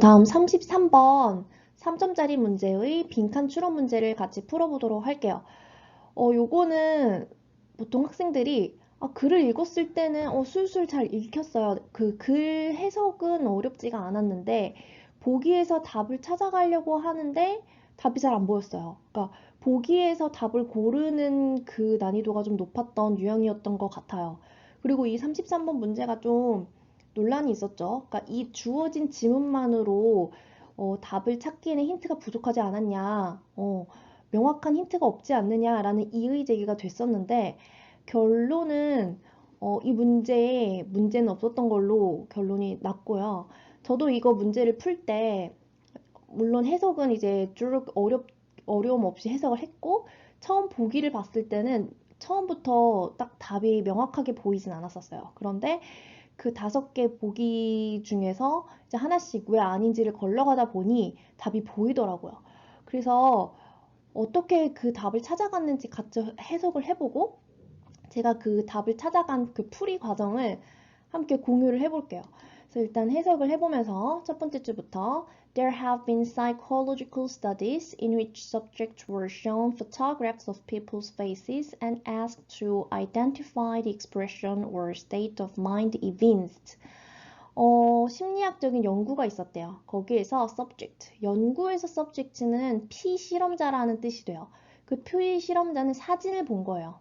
다음 33번 3점짜리 문제의 빈칸 추론 문제를 같이 풀어보도록 할게요. 요거는 보통 학생들이 글을 읽었을 때는 술술 잘 읽혔어요. 그 글 해석은 어렵지가 않았는데 보기에서 답을 찾아가려고 하는데 답이 잘 안 보였어요. 그러니까 보기에서 답을 고르는 그 난이도가 좀 높았던 유형이었던 것 같아요. 그리고 이 33번 문제가 좀 논란이 있었죠. 그러니까 이 주어진 지문만으로 답을 찾기에는 힌트가 부족하지 않았냐, 명확한 힌트가 없지 않느냐라는 이의 제기가 됐었는데 결론은 이 문제는 없었던 걸로 결론이 났고요. 저도 이거 문제를 풀 때 물론 해석은 이제 쭉 어려움 없이 해석을 했고 처음 보기를 봤을 때는 처음부터 딱 답이 명확하게 보이진 않았었어요. 그런데 그 5개 보기 중에서 이제 하나씩 왜 아닌지를 걸러가다 보니 답이 보이더라고요. 그래서 어떻게 그 답을 찾아갔는지 같이 해석을 해보고 제가 그 답을 찾아간 그 풀이 과정을 함께 공유를 해볼게요. 그래서 일단 해석을 해보면서 첫 번째 줄부터 There have been psychological studies in which subjects were shown photographs of people's faces and asked to identify the expression or state of mind evinced. 심리학적인 연구가 있었대요. 거기에서 subject, 연구에서 subject는 피실험자라는 뜻이 돼요. 그 피실험자는 사진을 본 거예요.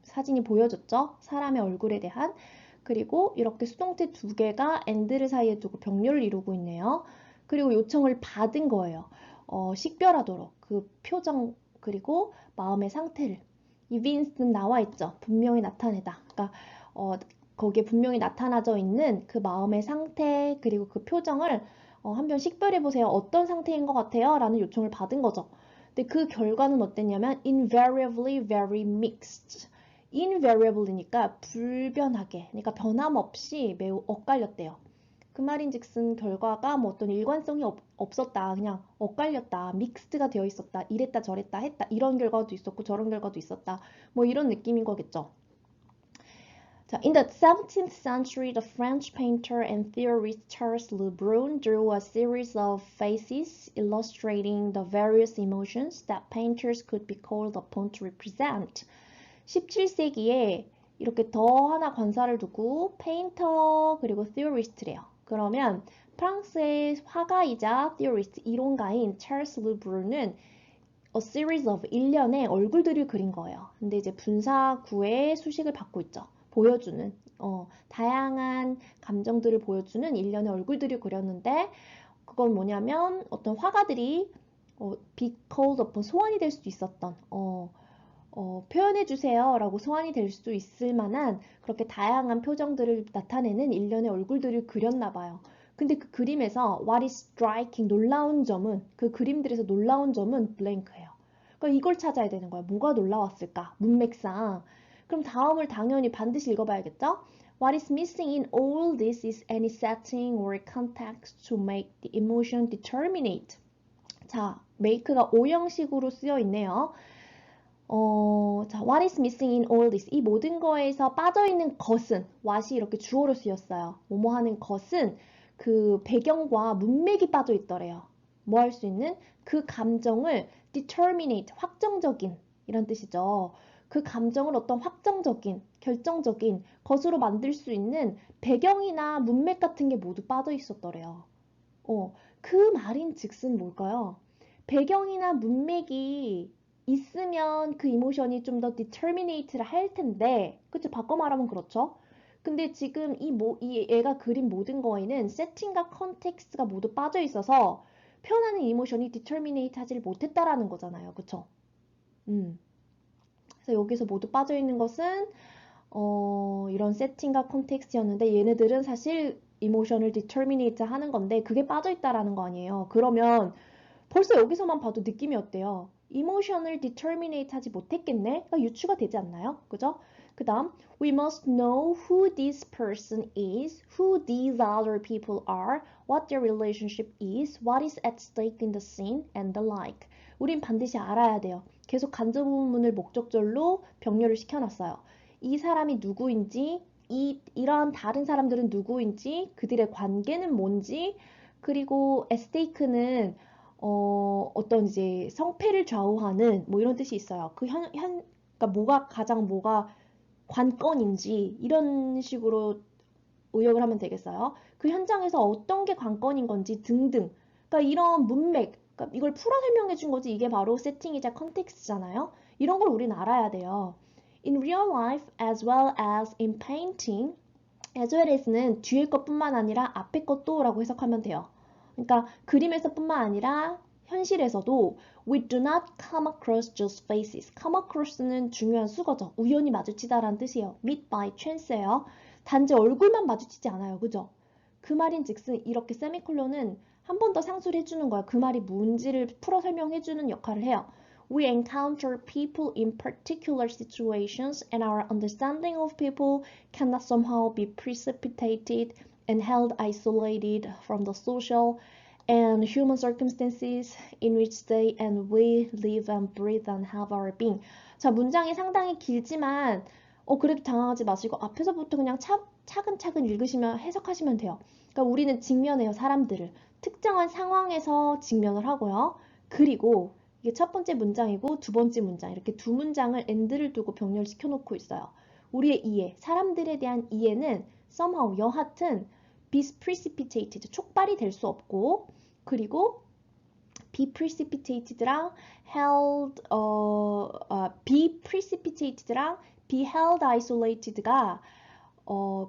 사진이 보여줬죠? 사람의 얼굴에 대한. 그리고 이렇게 수동태 2개가 and를 사이에 두고 병렬을 이루고 있네요. 그리고 요청을 받은 거예요. 식별하도록 그 표정 그리고 마음의 상태를. evince는 나와 있죠. 분명히 나타내다. 그러니까 거기에 분명히 나타나져 있는 그 마음의 상태 그리고 그 표정을 한번 식별해 보세요. 어떤 상태인 것 같아요? 라는 요청을 받은 거죠. 근데 그 결과는 어땠냐면 invariably very mixed. invariable이니까 불변하게, 그러니까 변함없이 매우 엇갈렸대요. 그 말인즉슨 결과가 뭐 어떤 일관성이 없었다, 그냥 엇갈렸다, 믹스드가 되어 있었다, 이랬다 저랬다 했다, 이런 결과도 있었고 저런 결과도 있었다, 뭐 이런 느낌인 거겠죠. 자, in the 17th century, the French painter and theorist Charles Le Brun drew a series of faces illustrating the various emotions that painters could be called upon to represent. 17세기에 이렇게 더 하나 관사를 두고 페인터 그리고 theorist래요. 그러면 프랑스의 화가이자 theorist 이론가인 찰스 르 브룬은 a series of 일련의 얼굴들을 그린 거예요. 근데 이제 분사구의 수식을 받고 있죠. 보여주는 다양한 감정들을 보여주는 일련의 얼굴들을 그렸는데 그건 뭐냐면 어떤 화가들이 be called upon 소환이 될 수도 있었던 표현해 주세요 라고 소환이 될 수 있을 만한 그렇게 다양한 표정들을 나타내는 일련의 얼굴들을 그렸나 봐요. 근데 그 그림에서 what is striking 놀라운 점은 그 그림들에서 놀라운 점은 블랭크예요. 그러니까 이걸 찾아야 되는 거야. 뭐가 놀라웠을까? 문맥상. 그럼 다음을 당연히 반드시 읽어봐야겠죠? What is missing in all this is any setting or context to make the emotion determinate. 자, make가 오형식으로 쓰여 있네요. 자, what is missing in all this? 이 모든 거에서 빠져있는 것은, what이 이렇게 주어로 쓰였어요. 뭐뭐 하는 것은 그 배경과 문맥이 빠져 있더래요. 뭐 할 수 있는? 그 감정을 determinate, 확정적인, 이런 뜻이죠. 그 감정을 어떤 확정적인, 결정적인 것으로 만들 수 있는 배경이나 문맥 같은 게 모두 빠져 있었더래요. 그 말인 즉슨 뭘까요? 배경이나 문맥이 있으면 그 이모션이 좀 더 determinate를 할 텐데, 그쵸? 바꿔 말하면 그렇죠? 근데 지금 이 애가 그린 모든 거에는 세팅과 컨텍스트가 모두 빠져 있어서 표현하는 이모션이 determinate 하지를 못했다라는 거잖아요. 그쵸? 그래서 여기서 모두 빠져 있는 것은 이런 세팅과 컨텍스트였는데 얘네들은 사실 이모션을 determinate 하는 건데 그게 빠져 있다라는 거 아니에요. 그러면 벌써 여기서만 봐도 느낌이 어때요? 이모션을 determinate 하지 못했겠네? 가 유추가 되지 않나요? 그죠? 그 다음 We must know who this person is, who these other people are, what their relationship is, what is at stake in the scene, and the like. 우린 반드시 알아야 돼요. 계속 간접문을 목적절로 병렬을 시켜놨어요. 이 사람이 누구인지, 이러한 다른 사람들은 누구인지, 그들의 관계는 뭔지, 그리고 at stake는 어떤 이제 성패를 좌우하는 뭐 이런 뜻이 있어요. 그러니까 뭐가 관건인지 이런 식으로 의역을 하면 되겠어요. 그 현장에서 어떤 게 관건인 건지 등등. 그러니까 이런 문맥, 그러니까 이걸 풀어 설명해 준 거지 이게 바로 세팅이자 컨텍스트잖아요. 이런 걸 우린 알아야 돼요. In real life as well as in painting, as well as는 뒤에 것뿐만 아니라 앞에 것도 라고 해석하면 돼요. 그러니까 그림에서뿐만 아니라 현실에서도 we do not come across just faces. come across는 중요한 수거죠. 우연히 마주치다라는 뜻이에요. meet by chance예요. 단지 얼굴만 마주치지 않아요. 그죠? 그 말인즉슨 이렇게 세미콜론은 한 번 더 상수를 해주는 거야. 그 말이 뭔지를 풀어 설명해주는 역할을 해요. We encounter people in particular situations and our understanding of people cannot somehow be precipitated and held isolated from the social and human circumstances in which they and we live and breathe and have our being. 자, 문장이 상당히 길지만 그래도 당황하지 마시고 앞에서부터 그냥 차근차근 읽으시면 해석하시면 돼요. 그러니까 우리는 직면해요, 사람들을. 특정한 상황에서 직면을 하고요. 그리고 이게 첫 번째 문장이고 두 번째 문장 이렇게 두 문장을 and를 두고 병렬시켜 놓고 있어요. 우리의 이해, 사람들에 대한 이해는 somehow 여하튼 be precipitated, 촉발이 될 수 없고 그리고 be precipitated랑 be precipitated랑 be held isolated가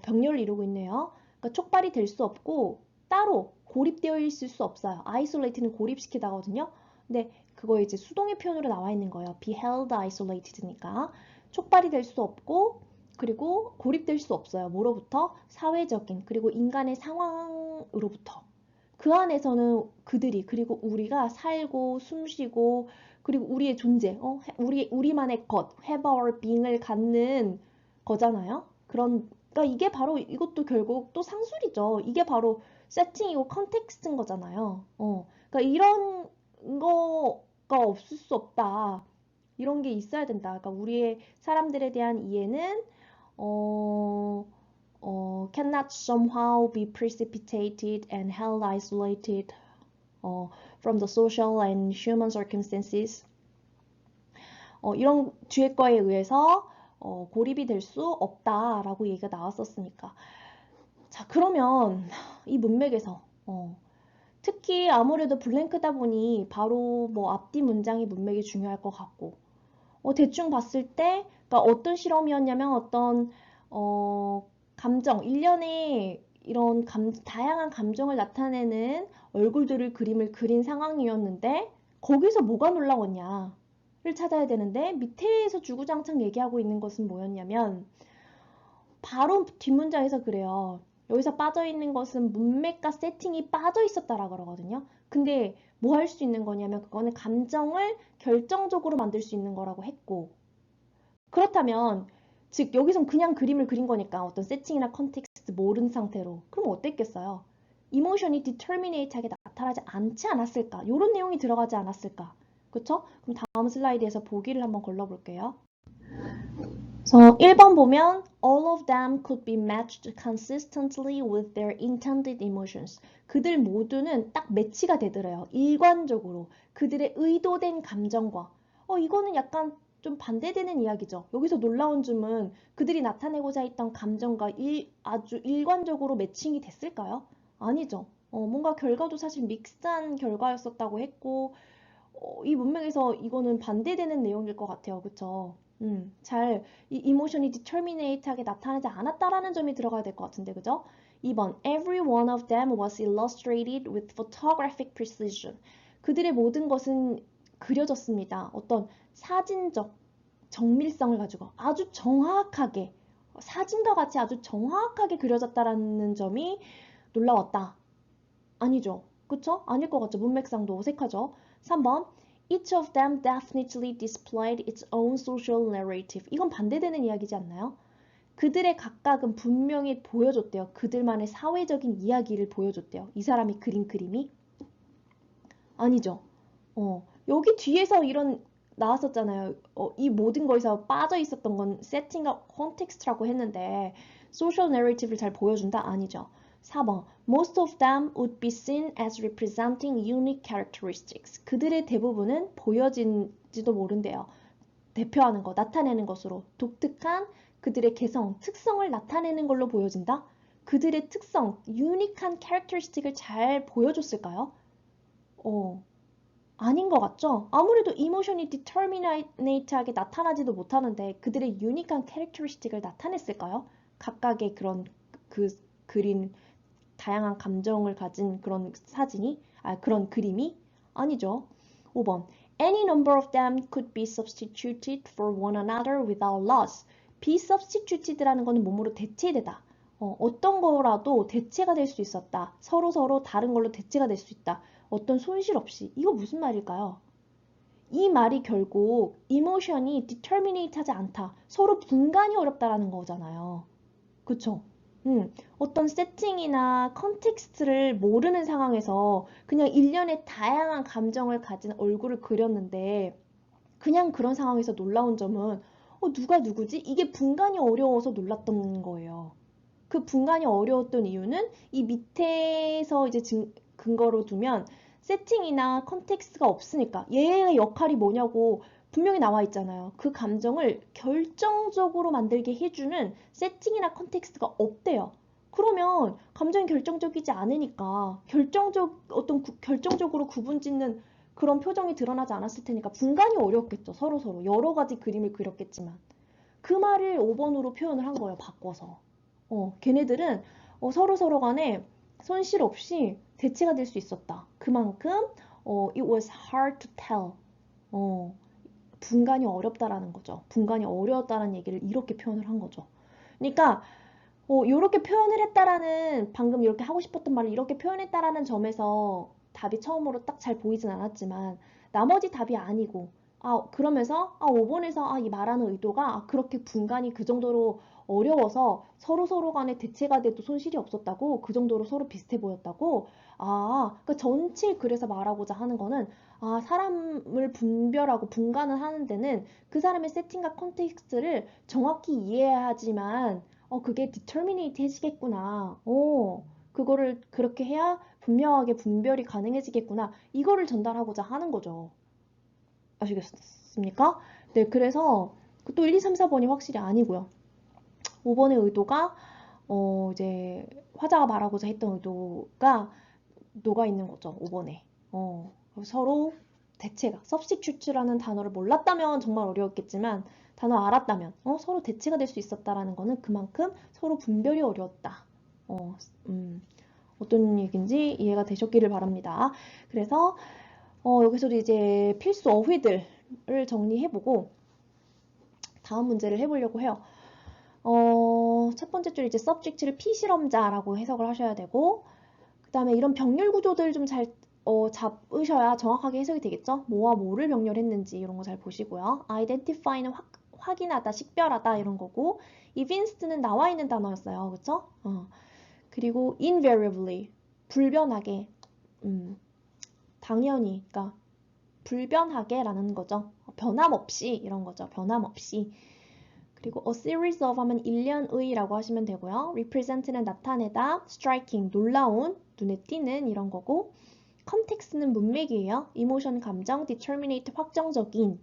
병렬을 이루고 있네요. 그러니까 촉발이 될 수 없고 따로 고립되어 있을 수 없어요. isolated는 고립시키다거든요. 근데 그거 이제 수동의 표현으로 나와 있는 거예요. be held isolated니까 촉발이 될 수 없고 그리고 고립될 수 없어요. 뭐로부터? 사회적인 그리고 인간의 상황으로부터. 그 안에서는 그들이 그리고 우리가 살고 숨쉬고 그리고 우리의 존재, 우리만의 것, have our being을 갖는 거잖아요. 그러니까 이게 바로 이것도 결국 또 상술이죠. 이게 바로 세팅이고 컨텍스트인 거잖아요. 그러니까 이런 거가 없을 수 없다. 이런 게 있어야 된다. 그러니까 우리의 사람들에 대한 이해는 cannot somehow be precipitated and held isolated from the social and human circumstances. 이런 뒤에 거에 의해서 고립이 될 수 없다라고 얘기가 나왔었으니까. 자, 그러면 이 문맥에서 특히 아무래도 블랭크다 보니 바로 뭐 앞뒤 문장이 문맥이 중요할 것 같고 대충 봤을 때 그러니까 어떤 실험이었냐면 어떤 감정, 일련의 이런 다양한 감정을 나타내는 얼굴들을 그림을 그린 상황이었는데 거기서 뭐가 놀라웠냐를 찾아야 되는데 밑에서 주구장창 얘기하고 있는 것은 뭐였냐면 바로 뒷문장에서 그래요. 여기서 빠져있는 것은 문맥과 세팅이 빠져 있었다라 그러거든요. 근데 뭐 할 수 있는 거냐면 그거는 감정을 결정적으로 만들 수 있는 거라고 했고 그렇다면 즉 여기선 그냥 그림을 그린 거니까 어떤 세팅이나 컨텍스트 모르는 상태로 그럼 어땠겠어요? 이모션이 디터미네이트하게 나타나지 않지 않았을까? 이런 내용이 들어가지 않았을까? 그쵸? 그럼 다음 슬라이드에서 보기를 한번 걸러볼게요. 그래서 1번 보면 all of them could be matched consistently with their intended emotions. 그들 모두는 딱 매치가 되더래요. 일관적으로 그들의 의도된 감정과 이거는 약간 좀 반대되는 이야기죠. 여기서 놀라운 점은 그들이 나타내고자 했던 감정과 아주 일관적으로 매칭이 됐을까요? 아니죠. 뭔가 결과도 사실 믹스한 결과였었다고 했고 이 문맥에서 이거는 반대되는 내용일 것 같아요. 그쵸? 이 이모션이 determinate하게 나타나지 않았다라는 점이 들어가야 될 것 같은데, 그죠? 2번, every one of them was illustrated with photographic precision. 그들의 모든 것은 그려졌습니다. 어떤 사진적 정밀성을 가지고 아주 정확하게, 사진과 같이 아주 정확하게 그려졌다라는 점이 놀라웠다. 아니죠. 그쵸? 아닐 것 같죠. 문맥상도 어색하죠. 3번, Each of them definitely displayed its own social narrative. 이건 반대되는 이야기지 않나요? 그들의 각각은 분명히 보여줬대요. 그들만의 사회적인 이야기를 보여줬대요. 이 사람이 그린 그림이? 아니죠. 여기 뒤에서 이런 나왔었잖아요. 이 모든 거에서 빠져 있었던 건 세팅과 컨텍스트라고 했는데 소셜 내러티브를 잘 보여준다? 아니죠. 4번. Most of them would be seen as representing unique characteristics. 그들의 대부분은 보여진지도 모른대요. 대표하는 거, 나타내는 것으로 독특한 그들의 개성, 특성을 나타내는 걸로 보여진다? 그들의 특성, 유니크한 characteristic을 잘 보여줬을까요? 아닌 것 같죠? 아무래도 이모션이 determinate하게 나타나지도 못하는데 그들의 유니크한 characteristic을 나타냈을까요? 각각의 그 그린 다양한 감정을 가진 그런 그런 그림이 아니죠. 5번. Any number of them could be substituted for one another without loss. be substituted라는 거는 몸으로 대체되다. 어떤 거라도 대체가 될 수 있었다. 서로 다른 걸로 대체가 될 수 있다. 어떤 손실 없이. 이거 무슨 말일까요? 이 말이 결국 이모션이 determinate 하지 않다. 서로 분간이 어렵다라는 거잖아요. 그쵸? 어떤 세팅이나 컨텍스트를 모르는 상황에서 그냥 일련의 다양한 감정을 가진 얼굴을 그렸는데 그냥 그런 상황에서 놀라운 점은 누가 누구지? 이게 분간이 어려워서 놀랐던 거예요. 그 분간이 어려웠던 이유는 이 밑에서 이제 근거로 두면 세팅이나 컨텍스트가 없으니까 얘의 역할이 뭐냐고 분명히 나와 있잖아요. 그 감정을 결정적으로 만들게 해주는 세팅이나 컨텍스트가 없대요. 그러면 감정이 결정적이지 않으니까 결정적으로 구분 짓는 그런 표정이 드러나지 않았을 테니까 분간이 어렵겠죠. 서로 여러 가지 그림을 그렸겠지만 그 말을 5번으로 표현을 한 거예요. 바꿔서. 걔네들은 서로 간에 손실 없이 대체가 될 수 있었다. 그만큼 it was hard to tell. 분간이 어렵다라는 거죠. 분간이 어려웠다라는 얘기를 이렇게 표현을 한 거죠. 그러니까 이렇게 표현을 했다라는 방금 이렇게 하고 싶었던 말을 이렇게 표현했다라는 점에서 답이 처음으로 딱 잘 보이진 않았지만 나머지 답이 아니고 그러면서 5번에서 이 말하는 의도가 그렇게 분간이 그 정도로 어려워서 서로 간에 대체가 돼도 손실이 없었다고 그 정도로 서로 비슷해 보였다고 그러니까 전체 그래서 말하고자 하는 거는 사람을 분별하고 분간을 하는 데는 그 사람의 세팅과 컨텍스트를 정확히 이해해야지만 그게 determinate 해지겠구나. 그거를 그렇게 해야 분명하게 분별이 가능해지겠구나. 이거를 전달하고자 하는 거죠. 아시겠습니까? 네, 그래서 또 1, 2, 3, 4번이 확실히 아니고요. 5번의 의도가 이제 화자가 말하고자 했던 의도가 녹아 있는 거죠. 5번에. 서로 대체가 substitute라는 단어를 몰랐다면 정말 어려웠겠지만 단어 알았다면 서로 대체가 될 수 있었다라는 거는 그만큼 서로 분별이 어려웠다. 어떤 얘기인지 이해가 되셨기를 바랍니다. 그래서 여기서도 이제 필수 어휘들을 정리해보고 다음 문제를 해보려고 해요. 첫 번째 줄 이제 subject를 피실험자라고 해석을 하셔야 되고 그 다음에 이런 병렬 구조들 좀 잘 잡으셔야 정확하게 해석이 되겠죠? 뭐와 뭐를 병렬했는지 이런 거 잘 보시고요. identify는 확인하다, 식별하다 이런 거고 evince는 나와 있는 단어였어요. 그쵸? 그리고 invariably 불변하게 당연히 그러니까 불변하게 라는 거죠. 변함없이 이런 거죠. 변함없이. 그리고 a series of 하면 일련의 라고 하시면 되고요. represent는 나타내다, striking 놀라운, 눈에 띄는 이런 거고 context는 문맥이에요. emotion 감정, determinate 확정적인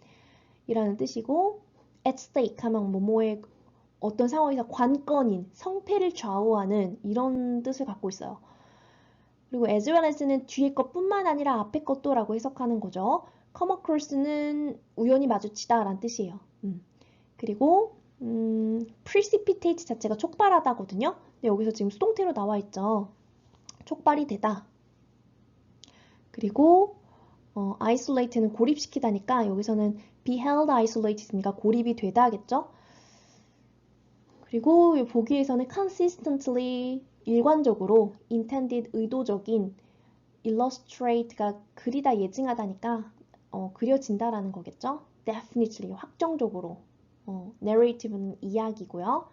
이라는 뜻이고 at stake 하면 뭐뭐의 어떤 상황에서 관건인, 성패를 좌우하는 이런 뜻을 갖고 있어요. 그리고 as well as는 뒤에 것뿐만 아니라 앞에 것도 라고 해석하는 거죠. come across는 우연히 마주치다 라는 뜻이에요. 그리고 precipitate 자체가 촉발하다거든요. 근데 여기서 지금 수동태로 나와 있죠. 촉발이 되다. 그리고 isolate는 고립시키다니까 여기서는 be held isolated니까 고립이 되다겠죠. 그리고 보기에서는 consistently 일관적으로 intended 의도적인 illustrate가 그리다 예증하다니까 그려진다라는 거겠죠. definitely 확정적으로 narrative는 이야기고요.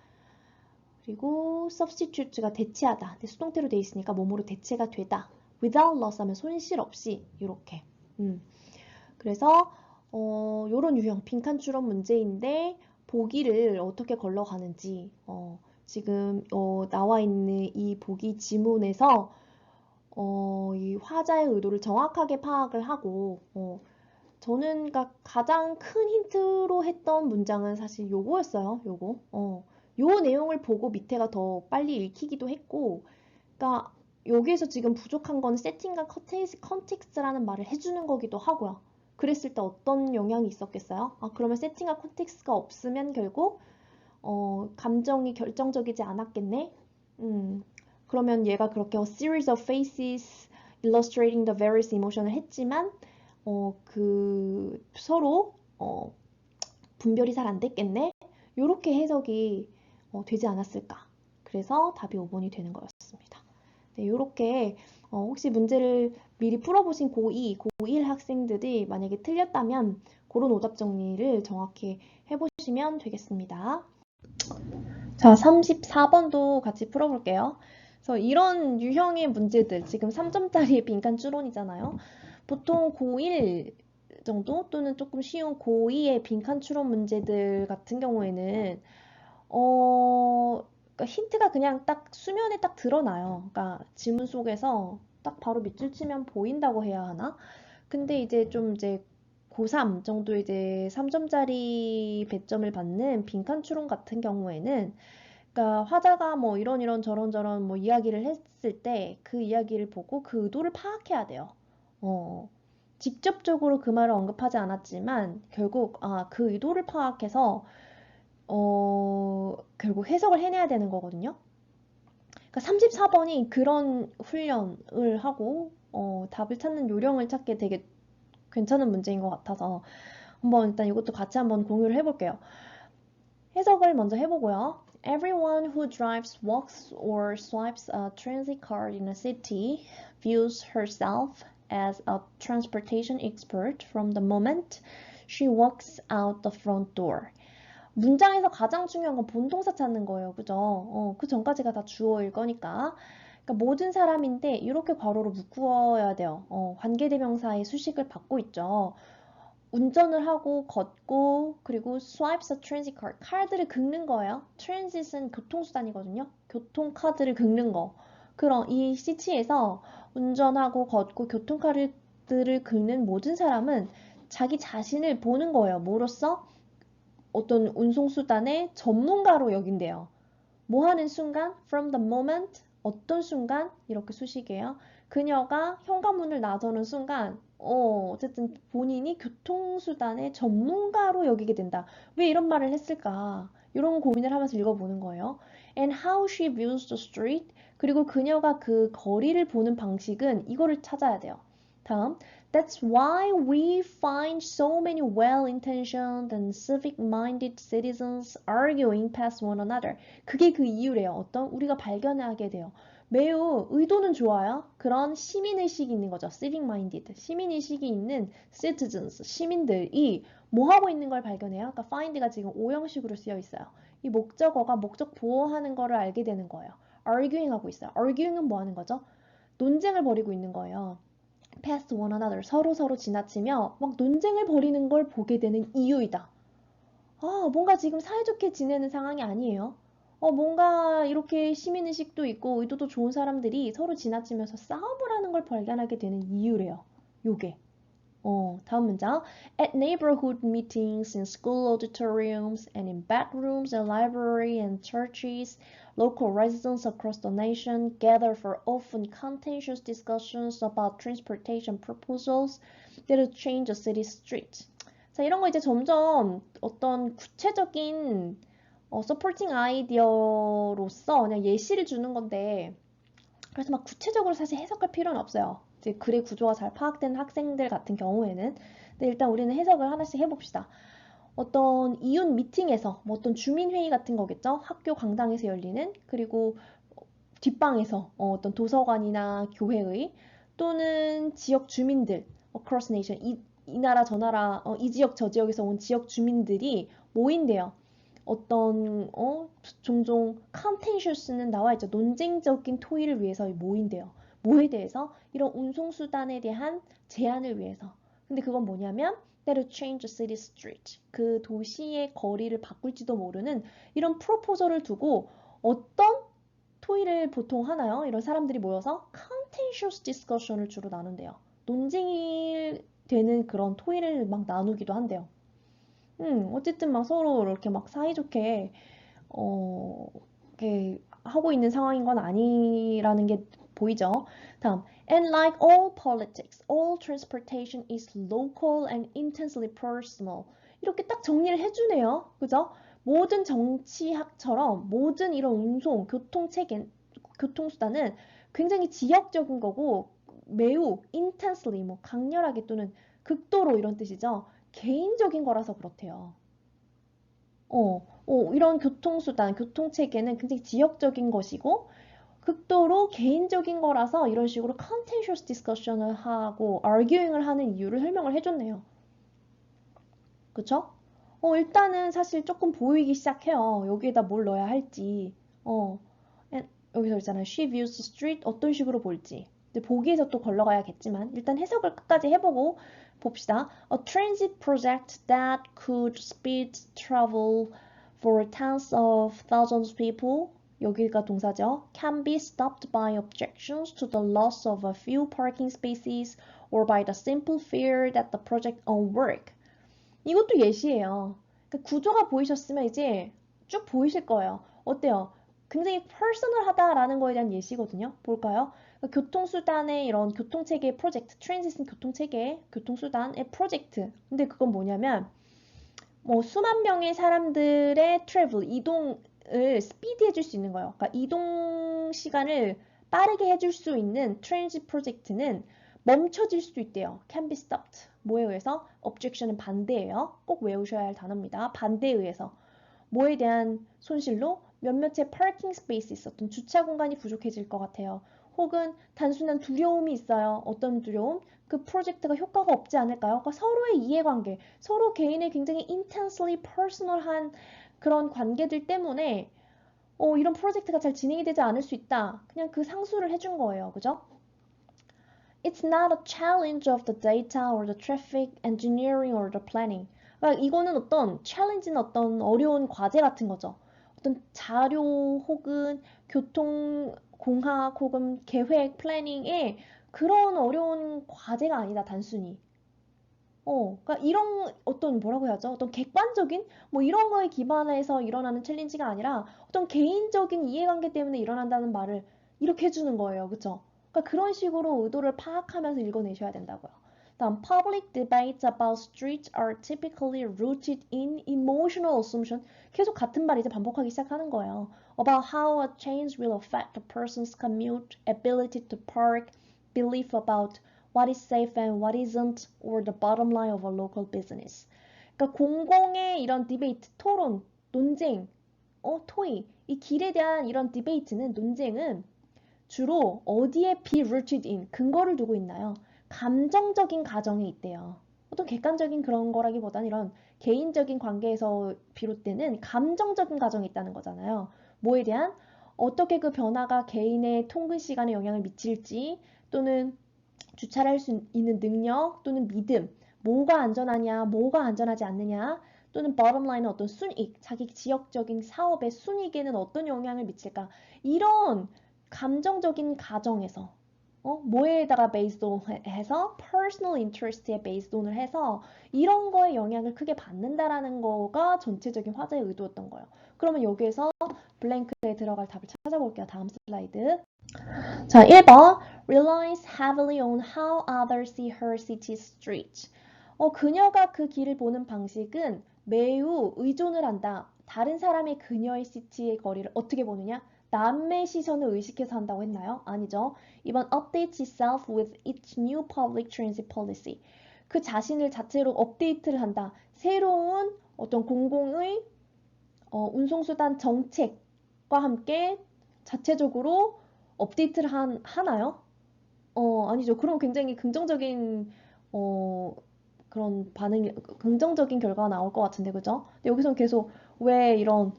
그리고 substitute가 대체하다. 근데 수동태로 돼 있으니까 몸으로 대체가 되다. without loss 하면 손실 없이 이렇게. 그래서 요런 유형 빈칸 추론 문제인데 보기를 어떻게 걸러가는지 지금 나와 있는 이 보기 지문에서 이 화자의 의도를 정확하게 파악을 하고 저는 가장 큰 힌트로 했던 문장은 사실 요거였어요. 요거. 요 내용을 보고 밑에가 더 빨리 읽히기도 했고, 그러니까 여기에서 지금 부족한 건 세팅과 컨텍스트라는 말을 해주는 거기도 하고요. 그랬을 때 어떤 영향이 있었겠어요? 그러면 세팅과 컨텍스트가 없으면 결국 감정이 결정적이지 않았겠네? 그러면 얘가 그렇게 a series of faces illustrating the various emotion을 했지만 서로 분별이 잘 안 됐겠네? 요렇게 해석이 되지 않았을까? 그래서 답이 5번이 되는 거였습니다. 네, 요렇게 혹시 문제를 미리 풀어보신 고2, 고1 학생들이 만약에 틀렸다면 그런 오답 정리를 정확히 해보시면 되겠습니다. 자, 34번도 같이 풀어볼게요. 그래서 이런 유형의 문제들, 지금 3점짜리 빈칸 추론이잖아요. 보통 고1 정도 또는 조금 쉬운 고2의 빈칸 추론 문제들 같은 경우에는 그러니까 힌트가 그냥 딱 수면에 딱 드러나요. 그러니까 지문 속에서 딱 바로 밑줄 치면 보인다고 해야 하나? 근데 이제 좀 이제 고3 정도 이제 3점짜리 배점을 받는 빈칸 추론 같은 경우에는 그러니까 화자가 뭐 이런 저런 뭐 이야기를 했을 때 그 이야기를 보고 그 의도를 파악해야 돼요. 직접적으로 그 말을 언급하지 않았지만 결국 그 의도를 파악해서 결국 해석을 해내야 되는 거거든요. 그러니까 34번이 그런 훈련을 하고 답을 찾는 요령을 찾게 되게 괜찮은 문제인 것 같아서 한번 일단 이것도 같이 한번 공유를 해볼게요. 해석을 먼저 해보고요. Everyone who drives, walks, or swipes a transit card in a city views herself as a transportation expert from the moment she walks out the front door. 문장에서 가장 중요한 건 본동사 찾는 거예요. 그죠? 그 전까지가 다 주어일 거니까. 그러니까 모든 사람인데 이렇게 괄호로 묶어야 돼요. 관계대명사의 수식을 받고 있죠. 운전을 하고 걷고 그리고 swipes a transit card. 카드를 긁는 거예요. transit은 교통수단이거든요. 교통카드를 긁는 거. 그럼 이 시치에서 운전하고 걷고 교통카드를 긁는 모든 사람은 자기 자신을 보는 거예요. 뭐로써? 어떤 운송수단의 전문가로 여긴대요. 뭐 하는 순간? From the moment, 어떤 순간? 이렇게 수식이에요. 그녀가 현관문을 나서는 순간, 어쨌든 본인이 교통수단의 전문가로 여기게 된다. 왜 이런 말을 했을까? 이런 고민을 하면서 읽어보는 거예요. And how she views the street. 그리고 그녀가 그 거리를 보는 방식은 이거를 찾아야 돼요. 다음, That's why we find so many well-intentioned and civic-minded citizens arguing past one another. 그게 그 이유래요. 어떤 우리가 발견하게 돼요. 매우 의도는 좋아요. 그런 시민의식이 있는 거죠. civic-minded. 시민의식이 있는 citizens, 시민들이 뭐 하고 있는 걸 발견해요? 그러니까 find가 지금 오형식으로 쓰여 있어요. 이 목적어가 목적 보호하는 거를 알게 되는 거예요. arguing 하고 있어요. arguing은 뭐 하는 거죠? 논쟁을 벌이고 있는 거예요. past one another, 서로 지나치며 막 논쟁을 벌이는 걸 보게 되는 이유이다. 뭔가 지금 사이좋게 지내는 상황이 아니에요. 뭔가 이렇게 시민의식도 있고 의도도 좋은 사람들이 서로 지나치면서 싸움을 하는 걸 발견하게 되는 이유래요. 요게. 다음 문장. At neighborhood meetings, in school auditoriums, and in back rooms and library and churches, local residents across the nation gather for often contentious discussions about transportation proposals that would change a city's streets. 자, 이런 거 이제 점점 어떤 구체적인 서포팅 아이디어로서 그냥 예시를 주는 건데 그래서 막 구체적으로 사실 해석할 필요는 없어요. 이제 글의 구조가 잘 파악된 학생들 같은 경우에는. 근데 일단 우리는 해석을 하나씩 해봅시다. 어떤 이웃 미팅에서, 뭐 어떤 주민회의 같은 거겠죠? 학교 강당에서 열리는, 그리고 뒷방에서 어떤 도서관이나 교회의, 또는 지역 주민들, across nation, 이 나라 저 나라, 이 지역 저 지역에서 온 지역 주민들이 모인대요. 어떤 종종 contentious는 나와 있죠. 논쟁적인 토의를 위해서 모인대요. 뭐에 대해서? 이런 운송수단에 대한 제한을 위해서. 근데 그건 뭐냐면 that would change the city street. 그 도시의 거리를 바꿀지도 모르는 이런 프로포저를 두고 어떤 토의를 보통 하나요? 이런 사람들이 모여서 contentious discussion을 주로 나눈대요. 논쟁이 되는 그런 토의를 막 나누기도 한대요. 어쨌든 막 서로 이렇게 막 사이좋게 어, 이렇게 하고 있는 상황인 건 아니라는 게 보이죠. 다음, and like all politics, all transportation is local and intensely personal. 이렇게 딱 정리를 해주네요. 그죠? 모든 정치학처럼 모든 이런 운송, 교통체계, 교통수단은 굉장히 지역적인 거고 매우 intensely, 뭐 강렬하게 또는 극도로 이런 뜻이죠. 개인적인 거라서 그렇대요. 이런 교통수단, 교통체계는 굉장히 지역적인 것이고, 극도로 개인적인 거라서 이런 식으로 contentious discussion을 하고, arguing을 하는 이유를 설명을 해줬네요. 그쵸? 일단은 사실 조금 보이기 시작해요. 여기에다 뭘 넣어야 할지. 여기서 있잖아요. She views the street 어떤 식으로 볼지. 근데 보기에서 또 걸러가야겠지만, 일단 해석을 끝까지 해보고 봅시다. A transit project that could speed travel for tens of thousands of people. 여기가 동사죠. Can be stopped by objections to the loss of a few parking spaces or by the simple fear that the project won't work. 이것도 예시예요. 그러니까 구조가 보이셨으면 이제 쭉 보이실 거예요. 어때요? 굉장히 퍼스널하다라는 거에 대한 예시거든요. 볼까요? 그러니까 교통수단의 이런 교통체계 프로젝트, 트랜짓은 교통체계, 교통수단의 프로젝트. 근데 그건 뭐냐면 뭐 수만 명의 사람들의 트래블, 이동을 스피디 해줄 수 있는 거예요. 그러니까 이동 시간을 빠르게 해줄 수 있는 트랜짓 프로젝트는 멈춰질 수도 있대요. can be stopped. 뭐에 의해서? objection은 반대예요. 꼭 외우셔야 할 단어입니다. 반대에 의해서. 뭐에 대한 손실로? 몇몇의 parking space 있었던 주차 공간이 부족해질 것 같아요. 혹은 단순한 두려움이 있어요. 어떤 두려움? 그 프로젝트가 효과가 없지 않을까요? 그러니까 서로의 이해관계, 서로 개인의 굉장히 intensely personal한 그런 관계들 때문에 이런 프로젝트가 잘 진행이 되지 않을 수 있다. 그냥 그 상수를 해준 거예요. 그죠? It's not a challenge of the data or the traffic engineering or the planning. 그러니까 이거는 어떤 챌린지는 어떤 어려운 과제 같은 거죠. 어떤 자료 혹은 교통 공학 혹은 계획 플래닝에 그런 어려운 과제가 아니다 단순히. 그러니까 이런 어떤 뭐라고 해야죠? 어떤 객관적인 뭐 이런 거에 기반해서 일어나는 챌린지가 아니라 어떤 개인적인 이해관계 때문에 일어난다는 말을 이렇게 해주는 거예요. 그쵸? 그러니까 그런 식으로 의도를 파악하면서 읽어내셔야 된다고요. 다음, public debates about streets are typically rooted in emotional assumption. 계속 같은 말 이제 반복하기 시작하는 거예요. About how a change will affect a person's commute, ability to park, belief about what is safe and what isn't, or the bottom line of a local business. 그러니까 공공의 이런 디베이트, 토론, 논쟁, 토의, 이 길에 대한 이런 디베이트는, 논쟁은 주로 어디에 be rooted in, 근거를 두고 있나요? 감정적인 가정에 있대요. 어떤 객관적인 그런 거라기보다는 이런 개인적인 관계에서 비롯되는 감정적인 가정이 있다는 거잖아요. 뭐에 대한? 어떻게 그 변화가 개인의 통근 시간에 영향을 미칠지, 또는 주차를 할 수 있는 능력 또는 믿음, 뭐가 안전하냐, 뭐가 안전하지 않느냐, 또는 bottom line은 어떤 순이익, 자기 지역적인 사업의 순이익에는 어떤 영향을 미칠까, 이런 감정적인 가정에서 뭐에다가 based on 해서 personal interest에 based on을 해서 이런 거에 영향을 크게 받는다라는 거가 전체적인 화제의 의도였던 거예요. 그러면 여기에서 블랭크에 들어갈 답을 찾아볼게요. 다음 슬라이드. 자, 1번 relies heavily on how others see her city street. 그녀가 그 길을 보는 방식은 매우 의존을 한다. 다른 사람의 그녀의 시티의 거리를 어떻게 보느냐? 남의 시선을 의식해서 한다고 했나요? 아니죠. 이번 updates itself with its new public transit policy. 그 자신을 자체로 업데이트를 한다. 새로운 어떤 공공의 운송수단 정책과 함께 자체적으로 업데이트를 하나요? 아니죠. 그럼 굉장히 긍정적인, 어, 그런 반응이, 긍정적인 결과가 나올 것 같은데, 그죠? 근데 여기서는 계속 왜 이런,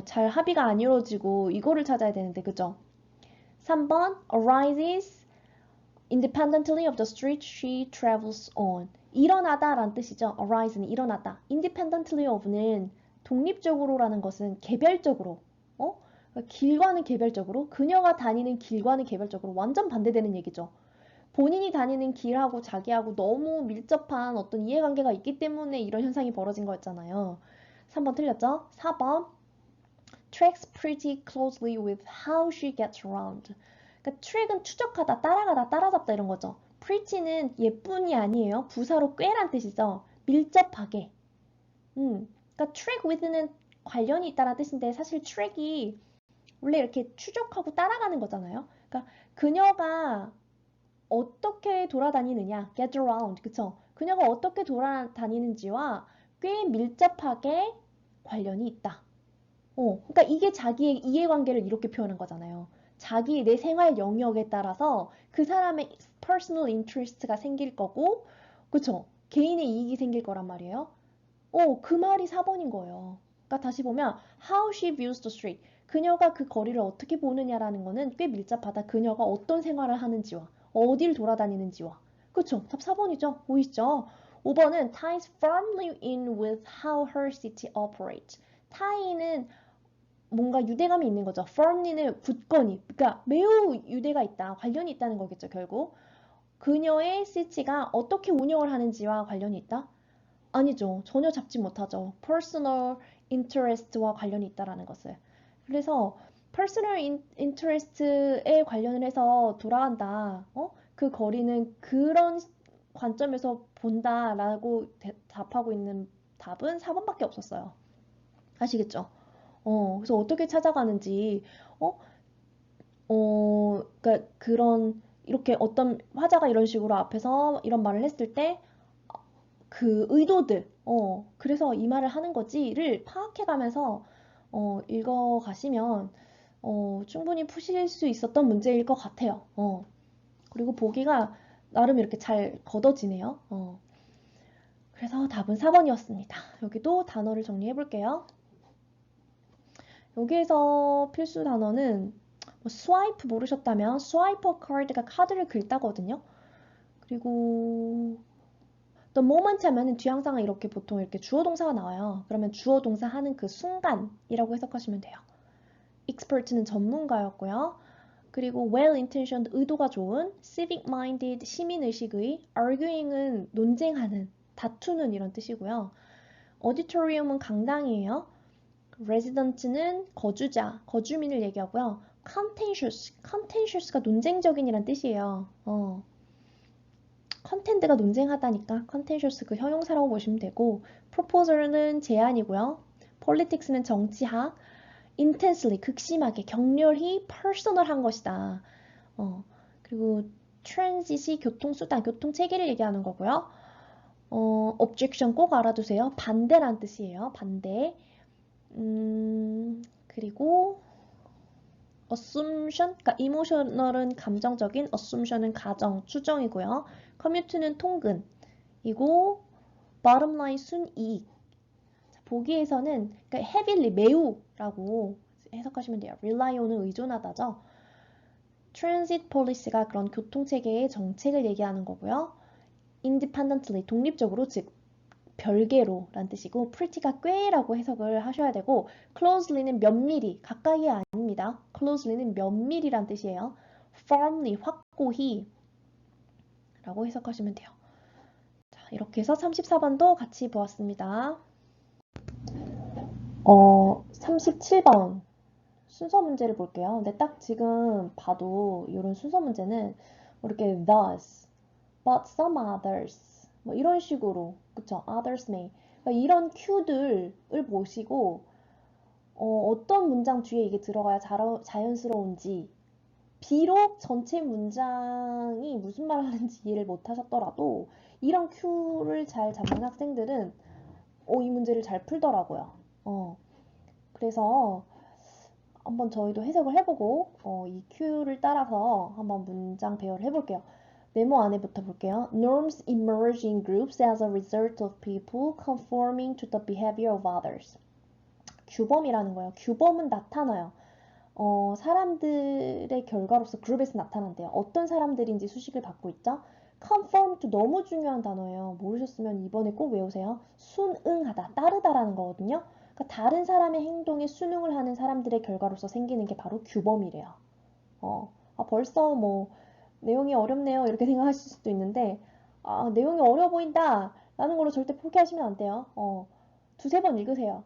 잘 합의가 안 이루어지고 이거를 찾아야 되는데, 그죠? 3번, arises independently of the street she travels on. 일어나다 라는 뜻이죠. arise는 일어나다. independently of는 독립적으로라는 것은 개별적으로, 어? 그러니까 길과는 개별적으로, 그녀가 다니는 길과는 개별적으로 완전 반대되는 얘기죠. 본인이 다니는 길하고 자기하고 너무 밀접한 어떤 이해관계가 있기 때문에 이런 현상이 벌어진 거였잖아요. 3번 틀렸죠? 4번 tracks pretty closely with how she gets around. 그러니까 track은 추적하다, 따라가다, 따라잡다 이런 거죠. pretty는 예쁜이 아니에요. 부사로 꽤란 뜻이죠. 밀접하게. 그러니까 track with는 관련이 있다는 뜻인데 사실 track이 원래 이렇게 추적하고 따라가는 거잖아요. 그러니까 그녀가 어떻게 돌아다니느냐, get around, 그쵸? 그녀가 어떻게 돌아다니는지와 꽤 밀접하게 관련이 있다. 그러니까 이게 자기의 이해관계를 이렇게 표현한 거잖아요. 자기 내 생활 영역에 따라서 그 사람의 personal interest가 생길 거고, 그쵸? 개인의 이익이 생길 거란 말이에요. 그 말이 4번인 거예요. 그러니까 다시 보면 how she views the street. 그녀가 그 거리를 어떻게 보느냐라는 거는 꽤 밀접하다. 그녀가 어떤 생활을 하는지와 어디를 돌아다니는지와. 그쵸? 답 4번이죠. 보이시죠? 5번은 ties firmly in with how her city operates. tie는 뭔가 유대감이 있는 거죠. firmly는 굳건히. 그러니까 매우 유대가 있다. 관련이 있다는 거겠죠, 결국. 그녀의 city가 어떻게 운영을 하는지와 관련이 있다? 아니죠. 전혀 잡지 못하죠. personal interest와 관련이 있다라는 것을. 그래서 personal interest에 관련을 해서 돌아간다. 그 거리는 그런 관점에서 본다라고 답하고 있는 답은 4번밖에 없었어요. 아시겠죠? 그래서 어떻게 찾아가는지, 어, 그러니까 그런 이렇게 어떤 화자가 이런 식으로 앞에서 이런 말을 했을 때 그 의도들, 그래서 이 말을 하는 거지를 파악해가면서 읽어가시면 충분히 푸실 수 있었던 문제일 것 같아요. 그리고 보기가 나름 이렇게 잘 걷어지네요. 그래서 답은 4번이었습니다. 여기도 단어를 정리해 볼게요. 여기에서 필수 단어는 뭐 스와이프 모르셨다면 스와이퍼 카드가 카드를 긁다거든요. 그리고 The moment 하면은 뒤항상은 이렇게 보통 이렇게 주어 동사가 나와요. 그러면 주어 동사 하는 그 순간이라고 해석하시면 돼요. expert는 전문가였고요. 그리고 well-intentioned 의도가 좋은, civic-minded 시민의식의, arguing은 논쟁하는, 다투는 이런 뜻이고요. auditorium은 강당이에요. resident는 거주자, 거주민을 얘기하고요. contentious가 논쟁적인이란 뜻이에요. 컨텐츠가 논쟁하다니까 contentious 그 형용사라고 보시면 되고 proposal은 제안이고요. politics는 정치학, intensely 극심하게 격렬히 personal한 것이다. 그리고 transit이 교통수단, 교통체계를 얘기하는 거고요. objection 꼭 알아두세요. 반대란 뜻이에요. 반대. 그리고 assumption, 그러니까 emotional은 감정적인, assumption은 가정, 추정이고요. commute는 통근이고 bottom line 순이익. 보기에서는 그러니까 heavily 매우라고 해석하시면 돼요. rely on은 의존하다죠. transit policy가 그런 교통체계의 정책을 얘기하는 거고요. independently 독립적으로 즉 별개로 란 뜻이고 pretty가 꽤라고 해석을 하셔야 되고 closely는 면밀히 가까이 아닙니다. closely는 면밀히란 뜻이에요. firmly 확고히 라고 해석하시면 돼요. 자, 이렇게 해서 34번도 같이 보았습니다. 37번 순서 문제를 볼게요. 근데 딱 지금 봐도 이런 순서 문제는 이렇게 thus, but some others 뭐 이런 식으로 그쵸? others may 그러니까 이런 큐들을 보시고 어떤 문장 뒤에 이게 들어가야 자연스러운지 비록 전체 문장이 무슨 말 하는지 이해를 못 하셨더라도 이런 큐를 잘 잡는 학생들은 이 문제를 잘 풀더라고요. 그래서 한번 저희도 해석을 해보고 이 큐를 따라서 한번 문장 배열을 해볼게요. 네모 안에부터 볼게요. Norms emerge in groups as a result of people conforming to the behavior of others. 규범이라는 거예요. 규범은 나타나요. 사람들의 결과로서 그룹에서 나타난대요. 어떤 사람들인지 수식을 받고 있죠. conform to 너무 중요한 단어예요. 모르셨으면 이번에 꼭 외우세요. 순응하다, 따르다라는 거거든요. 그러니까 다른 사람의 행동에 순응을 하는 사람들의 결과로서 생기는 게 바로 규범이래요. 벌써 뭐 내용이 어렵네요 이렇게 생각하실 수도 있는데 내용이 어려워 보인다 라는 걸로 절대 포기하시면 안 돼요. 두세 번 읽으세요.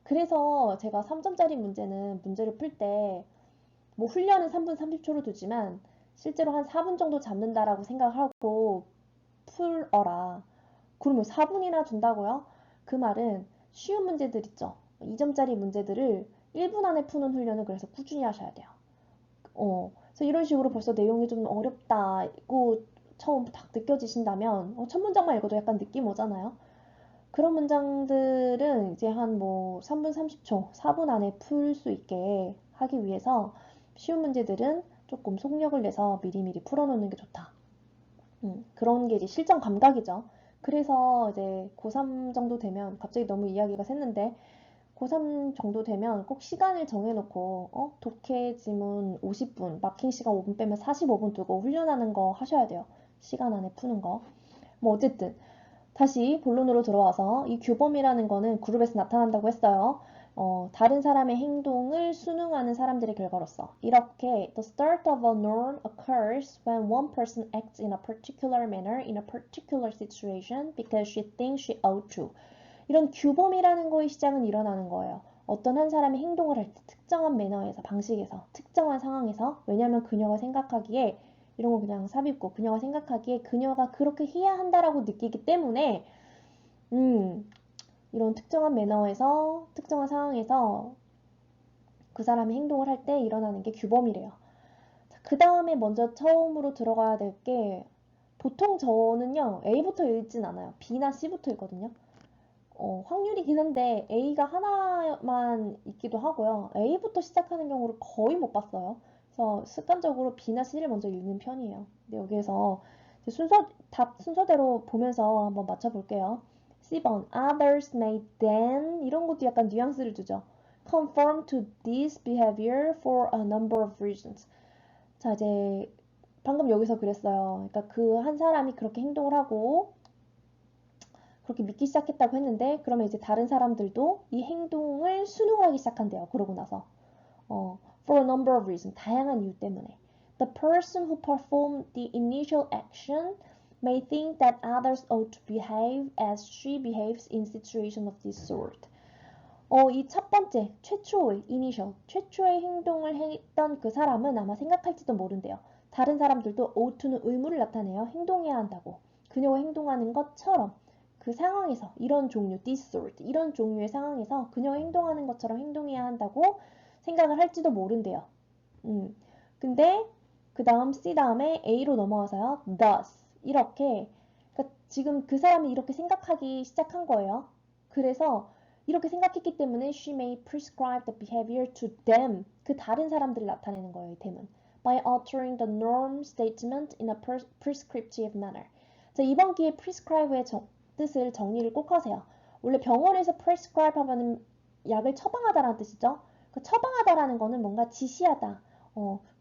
그래서 제가 3점짜리 문제는 문제를 풀 때 뭐 훈련은 3분 30초로 두지만 실제로 한 4분 정도 잡는다라고 생각하고 풀어라. 그러면 4분이나 준다고요? 그 말은 쉬운 문제들 있죠. 2점짜리 문제들을 1분 안에 푸는 훈련을 그래서 꾸준히 하셔야 돼요. 그래서 이런 식으로 벌써 내용이 좀 어렵다고 처음 딱 느껴지신다면 첫 문장만 읽어도 약간 느낌 오잖아요. 그런 문장들은 이제 한 뭐 3분 30초, 4분 안에 풀 수 있게 하기 위해서 쉬운 문제들은 조금 속력을 내서 미리미리 풀어놓는 게 좋다. 그런 게 이제 실전 감각이죠. 그래서 이제 고3 정도 되면 갑자기 너무 이야기가 샜는데 고3 정도 되면 꼭 시간을 정해놓고 독해 지문 50분, 마킹 시간 5분 빼면 45분 두고 훈련하는 거 하셔야 돼요. 시간 안에 푸는 거. 뭐 어쨌든 다시 본론으로 들어와서 이 규범이라는 거는 그룹에서 나타난다고 했어요. 다른 사람의 행동을 순응하는 사람들의 결과로서 이렇게 the start of a norm occurs when one person acts in a particular manner in a particular situation because she thinks she ought to. 이런 규범이라는 거의 시작은 일어나는 거예요. 어떤 한 사람이 행동을 할 때 특정한 매너에서, 방식에서, 특정한 상황에서 왜냐하면 그녀가 생각하기에 이런 거 그냥 삽입고 그녀가 생각하기에 그녀가 그렇게 해야 한다라고 느끼기 때문에 이런 특정한 매너에서 특정한 상황에서 그 사람이 행동을 할 때 일어나는 게 규범이래요. 그 다음에 먼저 처음으로 들어가야 될 게 보통 저는요 A부터 읽진 않아요. B나 C부터 읽거든요. 확률이긴 한데 A가 하나만 있기도 하고요. A부터 시작하는 경우를 거의 못 봤어요. 그래서 습관적으로 B나 C를 먼저 읽는 편이에요. 근데 여기에서 답 순서대로 보면서 한번 맞춰볼게요. C번 Others may then 이런 것도 약간 뉘앙스를 주죠. Conform to this behavior for a number of reasons. 자 이제 방금 여기서 그랬어요. 그러니까 그 한 사람이 그렇게 행동을 하고 그렇게 믿기 시작했다고 했는데 그러면 이제 다른 사람들도 이 행동을 순응하기 시작한대요. 그러고 나서 for a number of reasons 다양한 이유 때문에 the person who performed the initial action may think that others ought to behave as she behaves in situations of this sort. 이 첫 번째 최초의 initial 최초의 행동을 했던 그 사람은 아마 생각할지도 모른대요. 다른 사람들도 ought to는 의무를 나타내요. 행동해야 한다고. 그녀가 행동하는 것처럼 그 상황에서 이런 종류, this sort, 이런 종류의 상황에서 그녀가 행동하는 것처럼 행동해야 한다고 생각을 할지도 모른대요. 근데 그 다음 C 다음에 A로 넘어와서요. thus 이렇게 그러니까 지금 그 사람이 이렇게 생각하기 시작한 거예요. 그래서 이렇게 생각했기 때문에 she may prescribe the behavior to them 그 다른 사람들을 나타내는 거예요. 이 them은 by altering the norm statement in a prescriptive manner. 자, 이번 기회에 prescribe의 뜻을 정리를 꼭 하세요. 원래 병원에서 prescribe 하면은 약을 처방하다라는 뜻이죠. 그 처방하다라는 거는 뭔가 지시하다,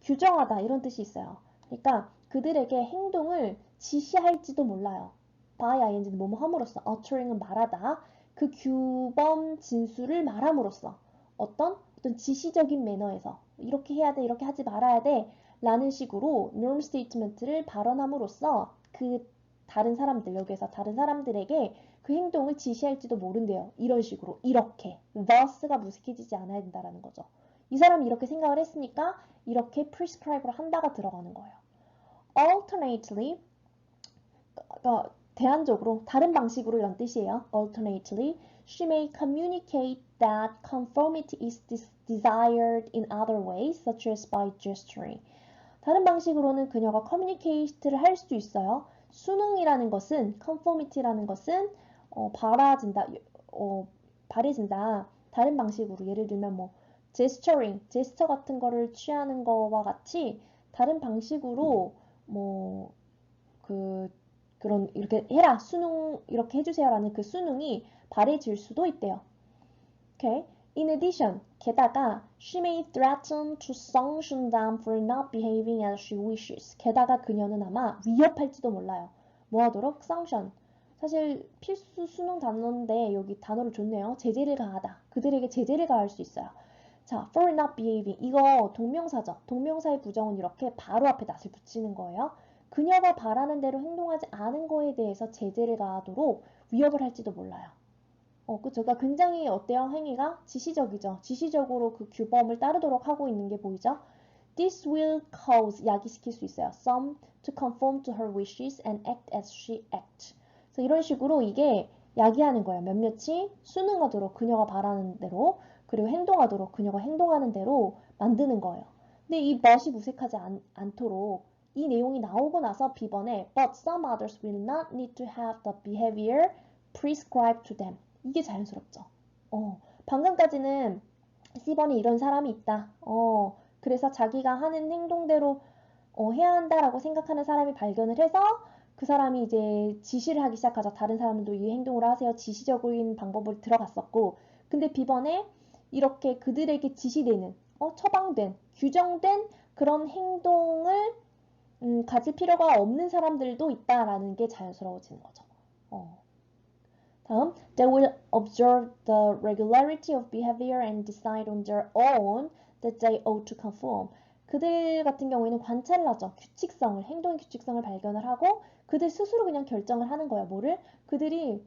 규정하다 이런 뜻이 있어요. 그러니까 그들에게 행동을 지시할지도 몰라요. by ing는 뭐뭐 함으로써, uttering은 말하다, 그 규범 진술을 말함으로써 어떤 지시적인 매너에서 이렇게 해야 돼, 이렇게 하지 말아야 돼 라는 식으로 norm statement를 발언함으로써 그 다른 사람들, 여기에서 다른 사람들에게 그 행동을 지시할지도 모른대요. 이런 식으로, 이렇게. thus가 무색해지지 않아야 된다라는 거죠. 이 사람이 이렇게 생각을 했으니까 이렇게 prescribe를 한다가 들어가는 거예요. alternately, 대안적으로, 다른 방식으로 이런 뜻이에요. alternately, she may communicate that conformity is desired in other ways, such as by gesturing. 다른 방식으로는 그녀가 커뮤니케이트를 할 수도 있어요. 순응이라는 것은, conformity라는 것은 바래진다. 다른 방식으로 예를 들면 뭐 gesturing, 제스처 같은 거를 취하는 거와 같이 다른 방식으로 뭐 그런 이렇게 해라, 순응 이렇게 해주세요라는 그 순응이 바래질 수도 있대요. Okay. In addition, 게다가 she may threaten to sanction them for not behaving as she wishes. 게다가 그녀는 아마 위협할지도 몰라요. 뭐 하도록? sanction. 사실 필수 수능 단어인데 여기 단어를 줬네요. 제재를 가하다. 그들에게 제재를 가할 수 있어요. 자, for not behaving. 이거 동명사죠. 동명사의 부정은 이렇게 바로 앞에 낫을 붙이는 거예요. 그녀가 바라는 대로 행동하지 않은 거에 대해서 제재를 가하도록 위협을 할지도 몰라요. 그쵸. 그러니까 굉장히 어때요? 행위가 지시적이죠. 지시적으로 그 규범을 따르도록 하고 있는 게 보이죠? This will cause, 야기시킬 수 있어요. Some to conform to her wishes and act as she acts. 그래서 이런 식으로 이게 야기하는 거예요. 몇몇이 순응하도록 그녀가 바라는 대로, 그리고 행동하도록 그녀가 행동하는 대로 만드는 거예요. 근데 이 but이 무색하지 않도록 이 내용이 나오고 나서 B번에 But some others will not need to have the behavior prescribed to them. 이게 자연스럽죠. 방금까지는 C번에 이런 사람이 있다. 그래서 자기가 하는 행동대로 해야 한다라고 생각하는 사람이 발견을 해서 그 사람이 이제 지시를 하기 시작하죠. 다른 사람도 이 행동을 하세요. 지시적인 방법을 들어갔었고, 근데 B번에 이렇게 그들에게 지시되는, 처방된, 규정된 그런 행동을 가질 필요가 없는 사람들도 있다라는 게 자연스러워지는 거죠. 다음, they will observe the regularity of behavior and decide on their own that they ought to conform. 그들 같은 경우에는 관찰을 하죠. 규칙성을, 행동의 규칙성을 발견을 하고 그들 스스로 그냥 결정을 하는 거예요. 뭐를? 그들이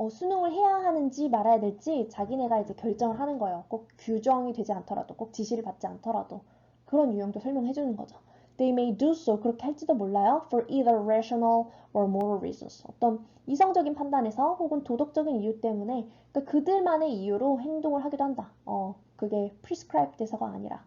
수능을 해야 하는지 말아야 될지 자기네가 이제 결정을 하는 거예요. 꼭 규정이 되지 않더라도, 꼭 지시를 받지 않더라도 그런 유형도 설명해 주는 거죠. They may do so, 그렇게 할지도 몰라요. For either rational or moral reasons. 어떤 이성적인 판단에서 혹은 도덕적인 이유 때문에 그러니까 그들만의 이유로 행동을 하기도 한다. 그게 prescribe 돼서가 아니라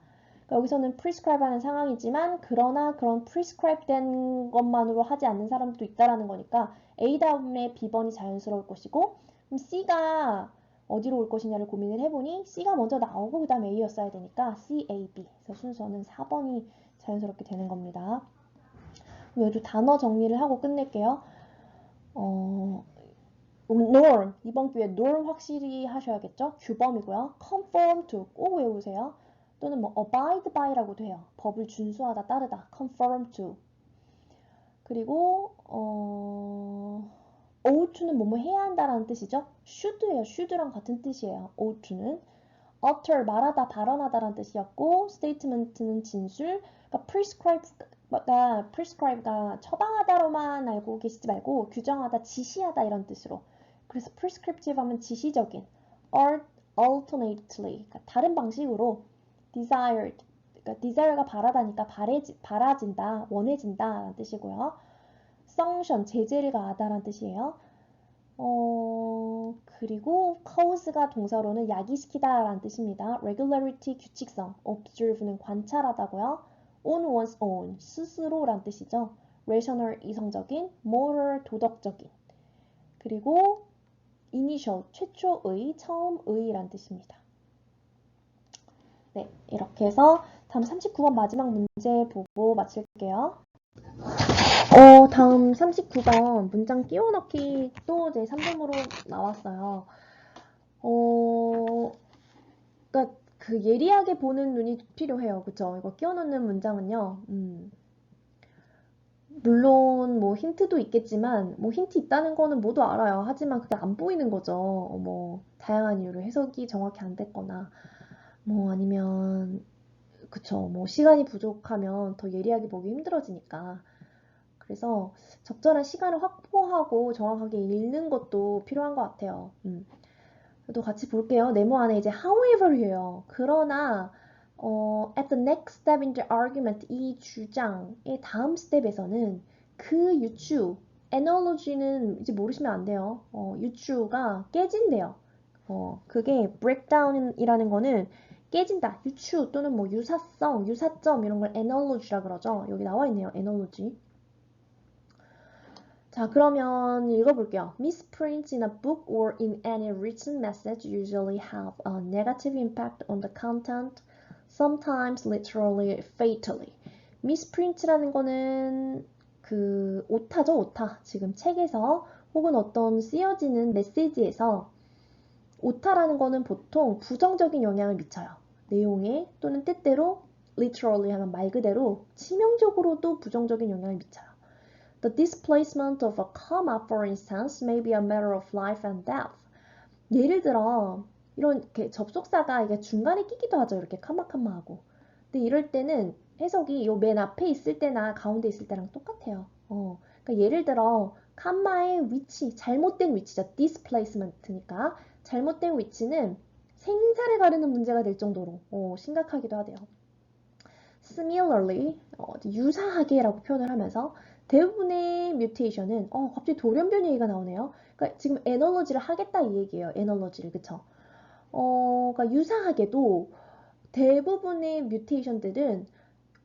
그러니까 여기서는 prescribe 하는 상황이지만 그러나 그런 prescribe 된 것만으로 하지 않는 사람도 있다라는 거니까 A 다음에 B번이 자연스러울 것이고 그럼 C가 어디로 올 것이냐를 고민을 해보니 C가 먼저 나오고 그 다음에 A였어야 되니까 C, A, B. 그래서 순서는 4번이 자연스럽게 되는 겁니다. 여기도 단어 정리를 하고 끝낼게요. norm, 이번 기회에 norm 확실히 하셔야겠죠? 규범이고요. conform to 꼭 외우세요. 또는 뭐 abide by라고도 해요. 법을 준수하다, 따르다. conform to. 그리고 ought to는 뭐뭐 해야 한다라는 뜻이죠. should예요. should랑 같은 뜻이에요. ought to는. utter, 말하다, 발언하다라는 뜻이었고 statement는 진술. 그러니까 prescribe가 처방하다로만 알고 계시지 말고 규정하다, 지시하다 이런 뜻으로. 그래서 prescriptive 하면 지시적인, alternately, 그러니까 다른 방식으로, desired, 그러니까 desire가 바라다니까 바라진다, 원해진다 라는 뜻이고요. sanction, 제재를 가하다라는 뜻이에요. 그리고 cause가 동사로는 야기시키다 라는 뜻입니다. regularity, 규칙성, observe는 관찰하다고요. on one's own, 스스로 라는 뜻이죠. rational, 이성적인, moral, 도덕적인. 그리고 initial, 최초의, 처음의 라는 뜻입니다. 네, 이렇게 해서 다음 39번 마지막 문제 보고 마칠게요. 다음 39번 문장 끼워 넣기 또 제 3점으로 나왔어요. 그러니까 그 예리하게 보는 눈이 필요해요. 그쵸? 이거 끼워 넣는 문장은요. 물론 뭐 힌트도 있겠지만 뭐 힌트 있다는 거는 모두 알아요. 하지만 그게 안 보이는 거죠. 뭐 다양한 이유로 해석이 정확히 안 됐거나 뭐 아니면 그쵸. 뭐 시간이 부족하면 더 예리하게 보기 힘들어지니까. 그래서 적절한 시간을 확보하고 정확하게 읽는 것도 필요한 것 같아요. 또 같이 볼게요. 네모 안에 이제 however예요. 그러나 at the next step in the argument 이 주장의 다음 스텝에서는 그 유추 analogy는 이제 모르시면 안 돼요. 유추가 깨진대요. 그게 breakdown이라는 거는 깨진다, 유추 또는 뭐 유사성, 유사점 이런 걸 analogy라 그러죠. 여기 나와 있네요. analogy. 자, 그러면 읽어볼게요. Misprints in a book or in any written message usually have a negative impact on the content, sometimes literally fatally. Misprint라는 거는 그 오타죠, 오타. 지금 책에서 혹은 어떤 쓰여지는 메시지에서 오타라는 거는 보통 부정적인 영향을 미쳐요. 내용에 또는 때때로 literally 하면 말 그대로 치명적으로도 부정적인 영향을 미쳐요. The displacement of a comma, for instance, may be a matter of life and death. 예를 들어 이런 이렇게 접속사가 이게 중간에 끼기도 하죠. 이렇게 카마카마하고. 근데 이럴 때는 해석이 요 맨 앞에 있을 때나 가운데 있을 때랑 똑같아요. 그러니까 예를 들어 칸마의 위치, 잘못된 위치죠. displacement니까 잘못된 위치는 생사를 가르는 문제가 될 정도로 심각하기도 하대요. Similarly, 유사하게라고 표현을 하면서 대부분의 뮤테이션은 갑자기 돌연변이 얘기가 나오네요. 그러니까 지금 애널러지를 하겠다 이 얘기예요. 애널러지를 그쵸? 그러니까 유사하게도 대부분의 뮤테이션들은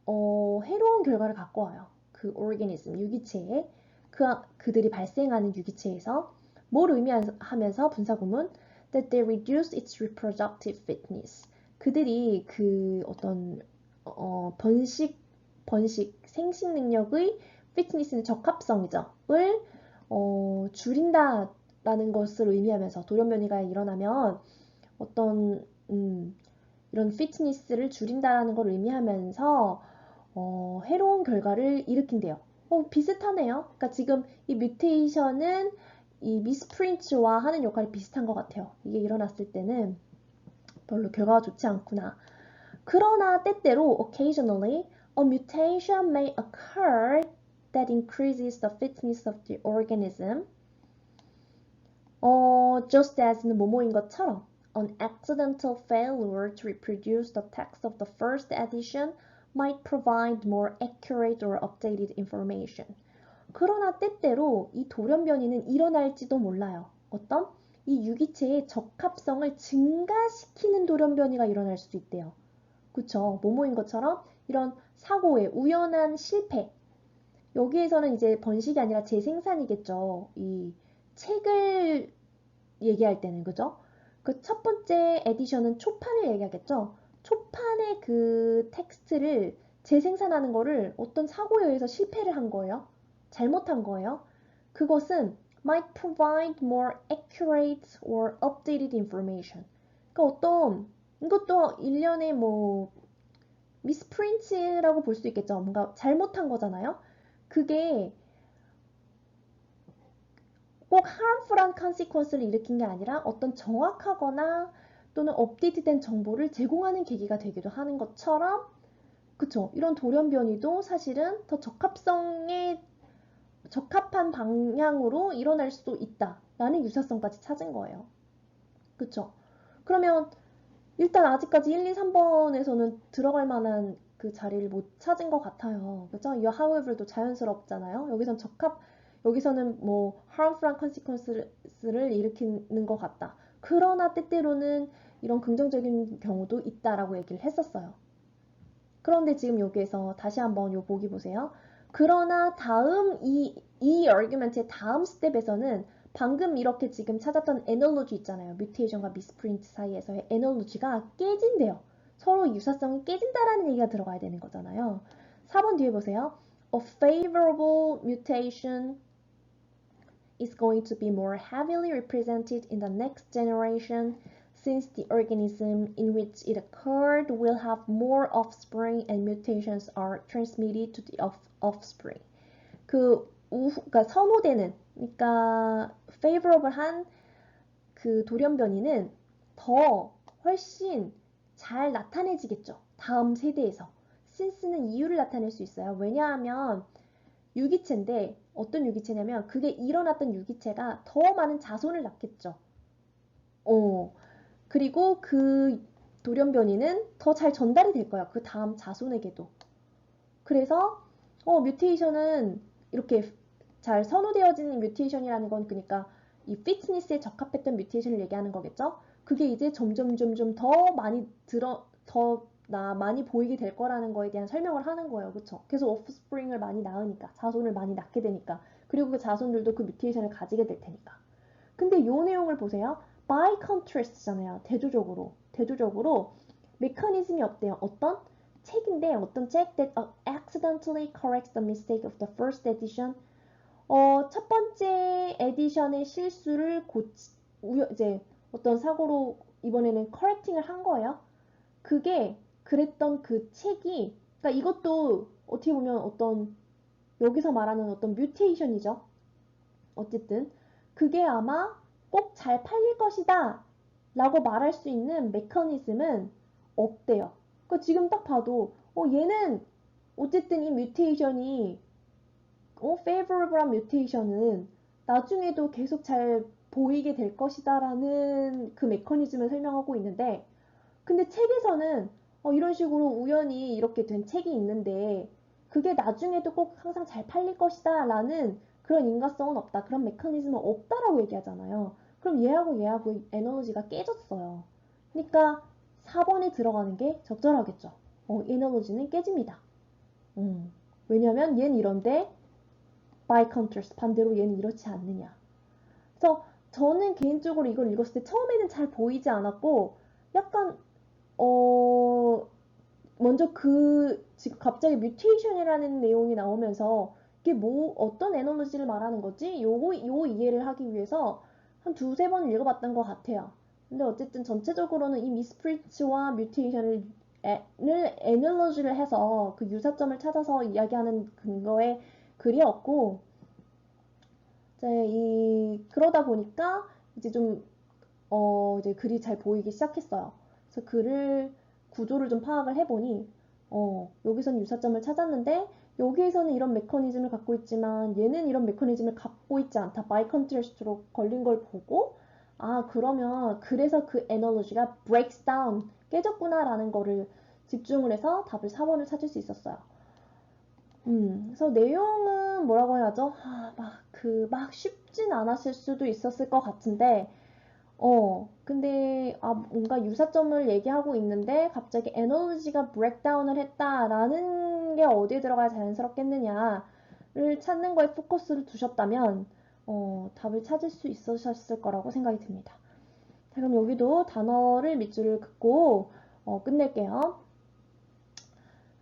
해로운 결과를 갖고 와요. 그 오르게니즘, 유기체에 그들이 발생하는 유기체에서 뭘 의미하면서 분사구문 that they reduce its reproductive fitness. 그들이 그 어떤 번식 생식 능력의 fitness는 적합성이죠. 을 줄인다라는 것을 의미하면서 돌연변이가 일어나면 어떤 이런 피트니스를 줄인다라는 걸 의미하면서 해로운 결과를 일으킨대요. 비슷하네요. 그러니까 지금 이 뮤테이션은 이 미스프린트와 하는 역할이 비슷한 것 같아요. 이게 일어났을 때는 별로 결과가 좋지 않구나. 그러나 때때로 occasionally a mutation may occur that increases the fitness of the organism. just as는 뭐뭐인 것처럼 an accidental failure to reproduce the text of the first edition might provide more accurate or updated information. 그러나 때때로 이 돌연변이는 일어날지도 몰라요. 어떤? 이 유기체의 적합성을 증가시키는 돌연변이가 일어날 수도 있대요. 그쵸? 뭐뭐인 것처럼 이런 사고의 우연한 실패. 여기에서는 이제 번식이 아니라 재생산이겠죠. 이 책을 얘기할 때는 그죠? 그 첫 번째 에디션은 초판을 얘기하겠죠. 초판의 그 텍스트를 재생산하는 거를 어떤 사고에 의해서 실패를 한 거예요. 잘못한 거예요. 그것은 might provide more accurate or updated information. 그러니까 어떤 이것도 일련의 뭐 미스프린트라고 볼 수 있겠죠. 뭔가 잘못한 거잖아요. 그게 꼭 harmful한 consequence를 일으킨 게 아니라 어떤 정확하거나 또는 업데이트된 정보를 제공하는 계기가 되기도 하는 것처럼 그쵸? 이런 돌연변이도 사실은 더 적합한 방향으로 일어날 수도 있다라는 유사성까지 찾은 거예요. 그쵸? 그러면 일단 아직까지 1, 2, 3번에서는 들어갈 만한 그 자리를 못 찾은 것 같아요. 그죠? 이 however도 자연스럽잖아요. 여기서는 뭐 harmful한 consequence를 일으키는 것 같다. 그러나 때때로는 이런 긍정적인 경우도 있다라고 얘기를 했었어요. 그런데 지금 여기에서 다시 한번 요 보기 보세요. 그러나 다음 이 argument의 다음 스텝에서는 방금 이렇게 지금 찾았던 analogy 있잖아요. 뮤테이션과 미스프린트 사이에서의 analogy가 깨진대요. 서로 유사성이 깨진다라는 얘기가 들어가야 되는 거잖아요. 4번 뒤에 보세요. A favorable mutation is going to be more heavily represented in the next generation since the organism in which it occurred will have more offspring and mutations are transmitted to the offspring. 그러니까 선호되는, 그러니까 favorable한 그 돌연변이는 훨씬 잘 나타내지겠죠. 다음 세대에서. since는 이유를 나타낼 수 있어요. 왜냐하면 유기체인데 어떤 유기체냐면 그게 일어났던 유기체가 더 많은 자손을 낳겠죠. 그리고 그 돌연변이는 더 잘 전달이 될 거야. 그 다음 자손에게도. 그래서 뮤테이션은 이렇게 잘 선호되어진 뮤테이션이라는 건 그러니까 이 피트니스에 적합했던 뮤테이션을 얘기하는 거겠죠. 그게 이제 점점 더 많이 보이게 될 거라는 거에 대한 설명을 하는 거예요. 그쵸? 그래서 오프스프링을 많이 낳으니까 자손을 많이 낳게 되니까 그리고 그 자손들도 그 뮤테이션을 가지게 될 테니까. 근데 요 내용을 보세요. by contrast잖아요. 대조적으로 메커니즘이 없대요. 어떤 책인데 어떤 책 that accidentally corrects the mistake of the first edition. 첫 번째 에디션의 실수를 이제 어떤 사고로 이번에는 correcting을 한 거예요. 그게 그랬던 그 책이 그러니까 이것도 어떻게 보면 어떤 여기서 말하는 어떤 뮤테이션이죠. 어쨌든 그게 아마 꼭 잘 팔릴 것이다 라고 말할 수 있는 메커니즘은 없대요. 그러니까 지금 딱 봐도 얘는 어쨌든 이 뮤테이션이 favorable한 뮤테이션은 나중에도 계속 잘 보이게 될 것이다 라는 그 메커니즘을 설명하고 있는데, 근데 책에서는 이런 식으로 우연히 이렇게 된 책이 있는데 그게 나중에도 꼭 항상 잘 팔릴 것이다 라는 그런 인과성은 없다, 그런 메커니즘은 없다라고 얘기하잖아요. 그럼 얘하고 에너지가 깨졌어요. 그러니까 4번에 들어가는 게 적절하겠죠. 에너지는 깨집니다. 왜냐면 얘는 이런데 by contrast 반대로 얘는 이렇지 않느냐. 그래서 저는 개인적으로 이걸 읽었을 때 처음에는 잘 보이지 않았고 약간 먼저 지금 갑자기 뮤테이션이라는 내용이 나오면서 이게 어떤 에너지를 말하는 거지? 요 이해를 하기 위해서 한 두세 번 읽어봤던 것 같아요. 근데 어쨌든 전체적으로는 이 미스프린츠와 뮤테이션을 에너지를 해서 그 유사점을 찾아서 이야기하는 근거의 글이었고, 그러다 보니까 이제 좀 이제 글이 잘 보이기 시작했어요. 그래서 구조를 좀 파악을 해보니, 여기서는 유사점을 찾았는데, 여기에서는 이런 메커니즘을 갖고 있지만, 얘는 이런 메커니즘을 갖고 있지 않다. 바이 컨트레스트로 걸린 걸 보고, 그러면, 그래서 그 에너지가 breaks down, 깨졌구나라는 거를 집중을 해서 답을 4번을 찾을 수 있었어요. 그래서 내용은 뭐라고 해야죠? 막 쉽진 않았을 수도 있었을 것 같은데, 근데 뭔가 유사점을 얘기하고 있는데 갑자기 에너지가 브레이크다운을 했다라는 게 어디에 들어가야 자연스럽겠느냐를 찾는 거에 포커스를 두셨다면 답을 찾을 수 있으셨을 거라고 생각이 듭니다. 자, 그럼 여기도 단어를 밑줄을 긋고 끝낼게요.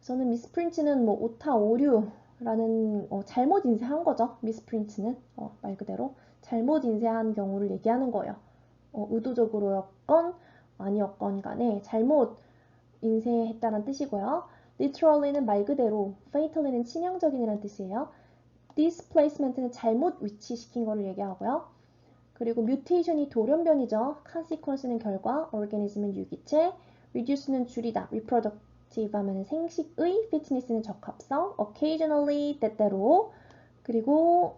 저는 미스프린트는 뭐 오타 오류라는 잘못 인쇄한 거죠. 미스프린트는 말 그대로 잘못 인쇄한 경우를 얘기하는 거예요. 의도적으로였건 아니었건 간에 잘못 인쇄했다는 뜻이고요. literally는 말 그대로, fatally는 치명적인이라는 뜻이에요. displacement는 잘못 위치시킨 거를 얘기하고요. 그리고 mutation이 돌연변이죠. consequence는 결과, organism은 유기체, reduce는 줄이다, reproductive 하면 생식의, fitness는 적합성, occasionally 때때로, 그리고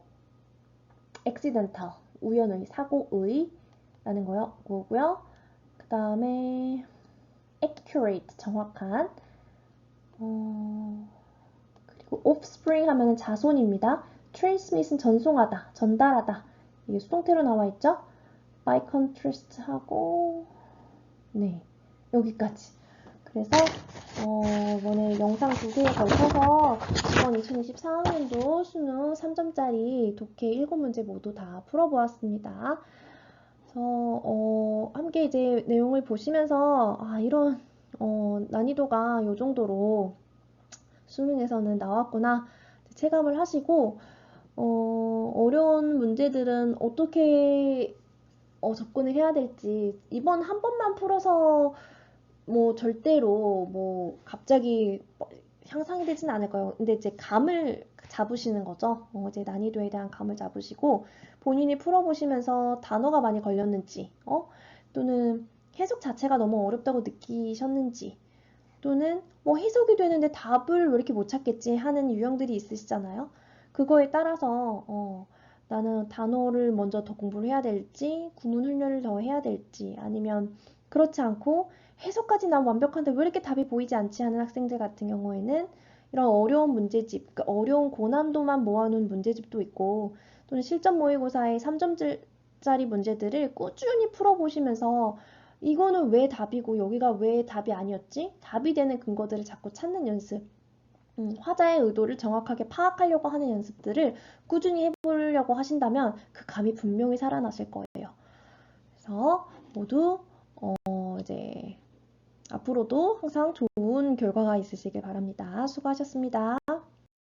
accidental 우연의, 사고의 라는 거고요. 그 다음에 accurate 정확한, 그리고 offspring 하면은 자손입니다. transmit은 전송하다, 전달하다. 이게 수동태로 나와 있죠. by contrast 하고 네, 여기까지. 그래서 이번에 영상 2개에 걸쳐서 이번 2024학년도 수능 3점짜리 독해 7문제 모두 다 풀어보았습니다. 그래서 함께 이제 내용을 보시면서 이런 난이도가 요 정도로 수능에서는 나왔구나 체감을 하시고 어려운 문제들은 어떻게 접근을 해야 될지, 이번 한 번만 풀어서 뭐 절대로 뭐 갑자기 향상이 되진 않을 거예요. 근데 이제 감을 잡으시는 거죠. 이제 난이도에 대한 감을 잡으시고 본인이 풀어보시면서 단어가 많이 걸렸는지, 또는 해석 자체가 너무 어렵다고 느끼셨는지, 또는 뭐 해석이 되는데 답을 왜 이렇게 못 찾겠지 하는 유형들이 있으시잖아요. 그거에 따라서 나는 단어를 먼저 더 공부를 해야 될지, 구문 훈련을 더 해야 될지, 아니면 그렇지 않고 해석까지 난 완벽한데 왜 이렇게 답이 보이지 않지 하는 학생들 같은 경우에는 이런 어려운 문제집, 그러니까 어려운 고난도만 모아놓은 문제집도 있고, 또는 실전 모의고사의 3점짜리 문제들을 꾸준히 풀어보시면서 이거는 왜 답이고 여기가 왜 답이 아니었지? 답이 되는 근거들을 자꾸 찾는 연습, 화자의 의도를 정확하게 파악하려고 하는 연습들을 꾸준히 해보려고 하신다면 그 감이 분명히 살아나실 거예요. 그래서 모두 이제 앞으로도 항상 좋은 결과가 있으시길 바랍니다. 수고하셨습니다.